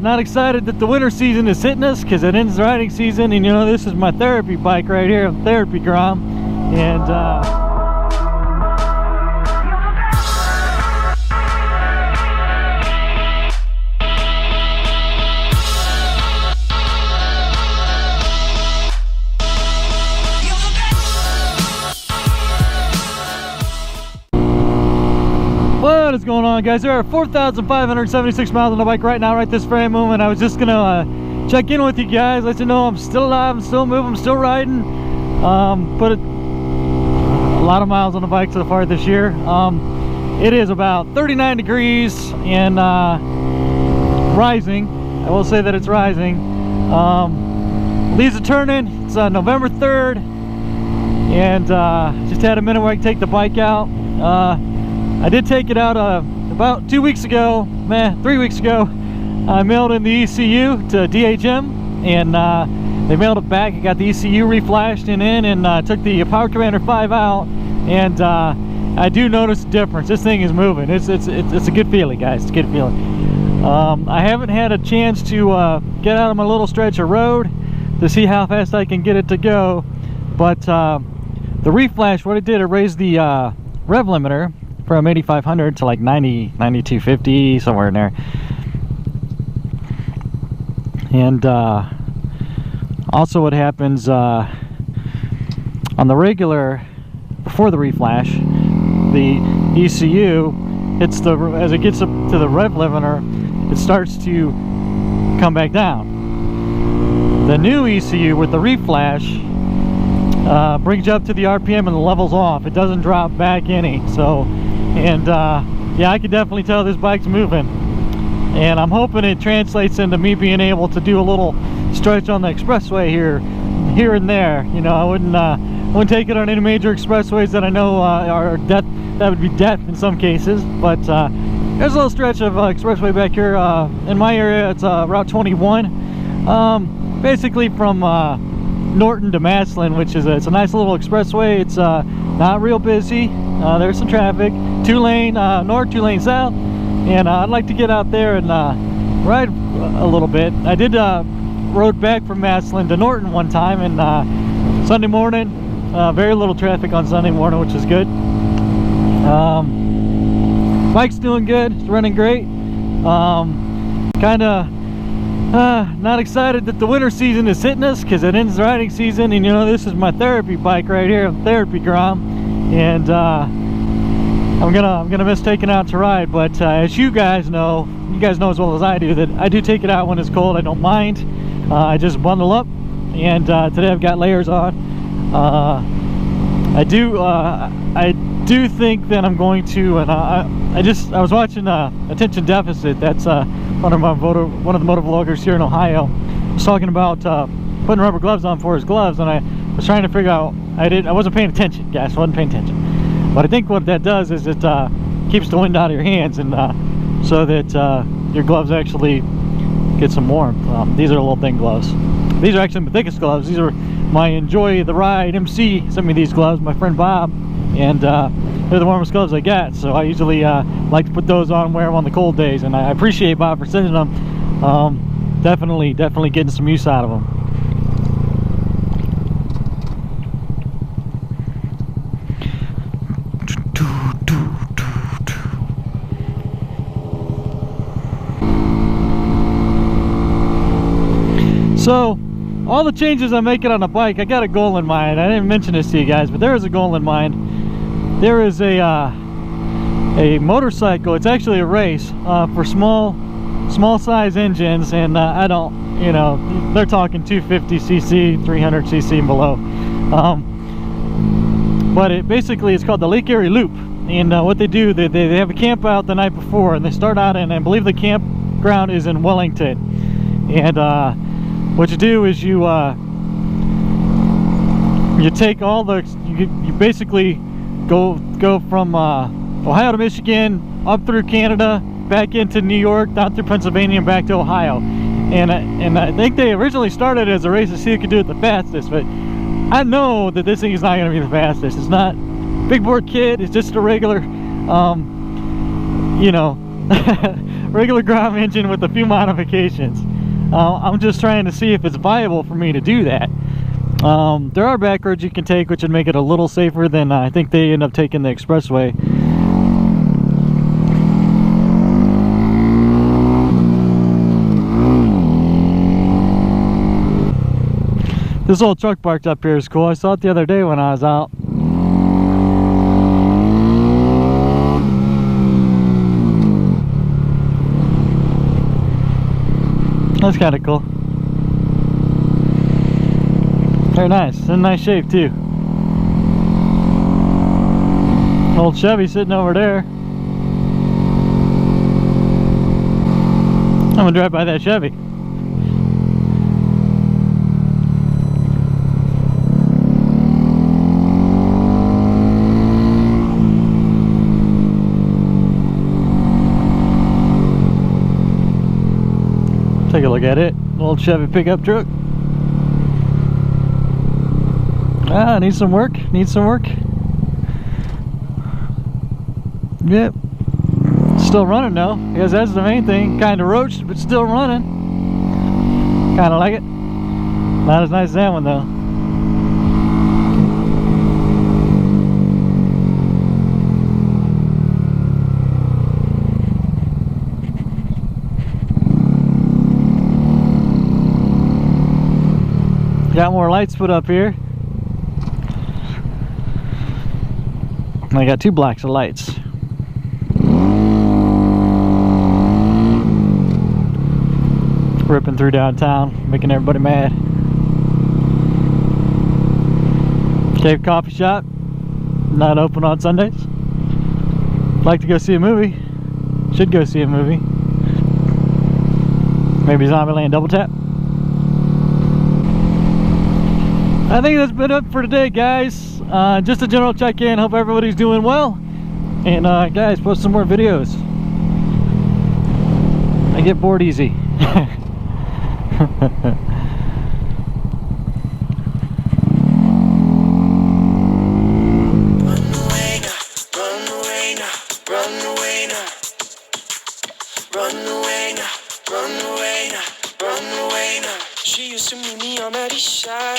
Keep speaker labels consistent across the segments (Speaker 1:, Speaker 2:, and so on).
Speaker 1: not excited that the winter season is hitting us, because it ends riding season. And you know, this is my therapy bike right here, therapy Grom. And what is going on, guys? There are 4,576 miles on the bike right now, right this very moment. I was just gonna check in with you guys, let you know I'm still alive, I'm still moving, I'm still riding. Put a lot of miles on the bike so far this year. It is about 39 degrees and rising. I will say that it's rising. Leaves are turning. It's November 3rd, and just had a minute where I can take the bike out. I did take it out about 2 weeks ago, 3 weeks ago. I mailed in the ECU to DHM, and they mailed it back. I got the ECU reflashed and took the Power Commander 5 out, and I do notice a difference. This thing is moving. It's a good feeling, guys. It's a good feeling. I haven't had a chance to get out on my little stretch of road to see how fast I can get it to go, but the reflash, what it did, it raised the rev limiter from 8,500 to like 9250, somewhere in there. And also what happens on the regular, before the reflash, the ECU hits as it gets up to the rev limiter, it starts to come back down. The new ECU with the reflash brings you up to the RPM and the level's off. It doesn't drop back any. So, and yeah, I can definitely tell this bike's moving, and I'm hoping it translates into me being able to do a little stretch on the expressway here and there. You know, I wouldn't take it on any major expressways that I know are death. That would be death in some cases, but there's a little stretch of expressway back here in my area. It's Route 21, basically from Norton to Massillon, which is it's a nice little expressway. It's not real busy. There's some traffic, 2-lane north, 2-lane south, and I'd like to get out there and ride a little bit. I did rode back from Massillon to Norton one time, and Sunday morning, very little traffic on Sunday morning, which is good. Bike's doing good, it's running great. Kinda not excited that the winter season is hitting us, because it ends riding season. And you know, this is my therapy bike right here, therapy Grom. And I'm gonna miss taking it out to ride, but as you guys know as well as I do, that I do take it out when it's cold. I don't mind. I just bundle up, and today I've got layers on. I do think that I'm going to, and I was watching Attention Deficit. That's one of the motovloggers here in Ohio. Was talking about putting rubber gloves on for his gloves, and I was trying to figure out. I wasn't paying attention, guys. I wasn't paying attention. But I think what that does is it keeps the wind out of your hands, and so that your gloves actually get some warmth. These are little thin gloves. These are actually my thickest gloves. These are my Enjoy the Ride MC sent me these gloves, my friend Bob, and they're the warmest gloves I got. So I usually like to put those on and wear them on the cold days, and I appreciate Bob for sending them. Definitely getting some use out of them. So, all the changes I'm making on the bike, I got a goal in mind. I didn't mention this to you guys, but there is a goal in mind. There is a motorcycle. It's actually a race for small size engines, and I don't, you know, they're talking 250cc, 300cc and below. But it basically is called the Lake Erie Loop, and what they do, they have a camp out the night before, and they start out in, I believe the campground is in Wellington, and what you do is you take all the, you basically go from Ohio to Michigan, up through Canada, back into New York, down through Pennsylvania, and back to Ohio. And I think they originally started as a race to see who could do it the fastest, but I know that this thing is not going to be the fastest. It's not big board kit. It's just a regular, you know, regular Grom engine with a few modifications. I'm just trying to see if it's viable for me to do that. There are back roads you can take, which would make it a little safer than I think they end up taking the expressway. This old truck parked up here is cool. I saw it the other day when I was out. That's kind of cool. Very nice. It's in nice shape too. Old Chevy sitting over there. I'm gonna drive by that Chevy. Take a look at it. Old Chevy pickup truck. Ah, needs some work. Needs some work. Yep. Still running though. I guess that's the main thing. Kind of roached, but still running. Kind of like it. Not as nice as that one though. Got more lights put up here. I got 2 blocks of lights. Ripping through downtown, making everybody mad. Cave Coffee Shop, not open on Sundays. Like to go see a movie. Should go see a movie. Maybe Zombieland Double Tap. I think that's been it for today, guys. Just a general check-in. Hope everybody's doing well. And guys, post some more videos. I get bored easy.
Speaker 2: She used to meet me on that east side.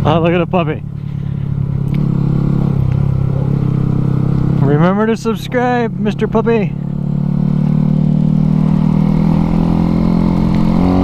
Speaker 1: Oh, look at the puppy. Remember to subscribe, Mr. Puppy.